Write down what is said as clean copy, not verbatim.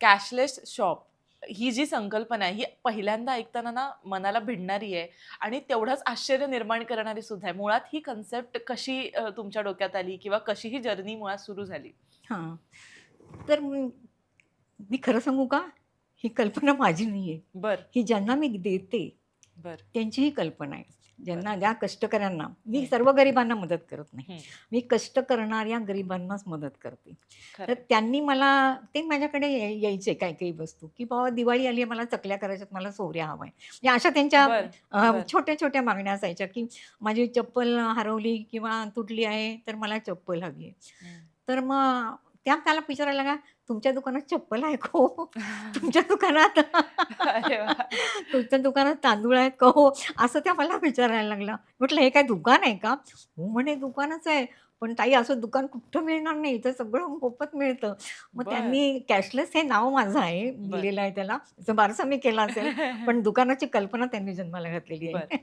Cashless shop ही जी संकल्पना आहे, ही पहिल्यांदा ऐकताना ना मनाला भिडणारी आहे आणि तेवढंच आश्चर्य निर्माण करणारी सुद्धा आहे. मुळात ही कन्सेप्ट कशी तुमच्या डोक्यात आली किंवा कशी ही जर्नी मुळात सुरू झाली? हां. तर मी खरं सांगू का? ही कल्पना माझी नाहीये. बरं, ही ज्यांना मी देते, बरं, त्यांची ही कल्पना आहे. बरं. ज्या कष्टकऱ्यांना मी हं, सर्व गरिबांना मदत करत नाही. हं. मी कष्ट करणाऱ्या गरिबांनाच मदत करते. तर खरंय. त्यांनी मला ते माझ्याकडे यायचे काही-काही वस्तू, की बाबा दिवाळी आली आहे, मला चकल्या करायच्यात, मला सोवऱ्या हवा आहे. म्हणजे अशा त्यांच्या बरं, बरं. छोट्या-छोट्या मागण्या असायच्या, की माझी चप्पल हरवली किंवा तुटली आहे, तर मला चप्पल हवी आहे. हं. तर मग त्याला विचारायला लागला, "तुमच्या दुकानात चप्पल आहे का हो? तुमच्या दुकानात अरे वाह! तुमच्या दुकानात तांदूळ आहेत का हो?" असं त्या मला विचारायला लागल्या. म्हटलं, "हे काय दुकान आहे का?" "हो," म्हणे, "दुकानच आहे. पण ताई असं दुकान कुठं मिळणार नाही. इथं सगळं मोफत मिळतं." मग बरं, त्यांनी कॅशलेस हे नाव माझं आहे, बरं. दिलेलं आहे त्याला. त्याचा बारसा मी केला असेल, पण दुकानाची कल्पना त्यांनी जन्माला घातलेली बरं. आहे.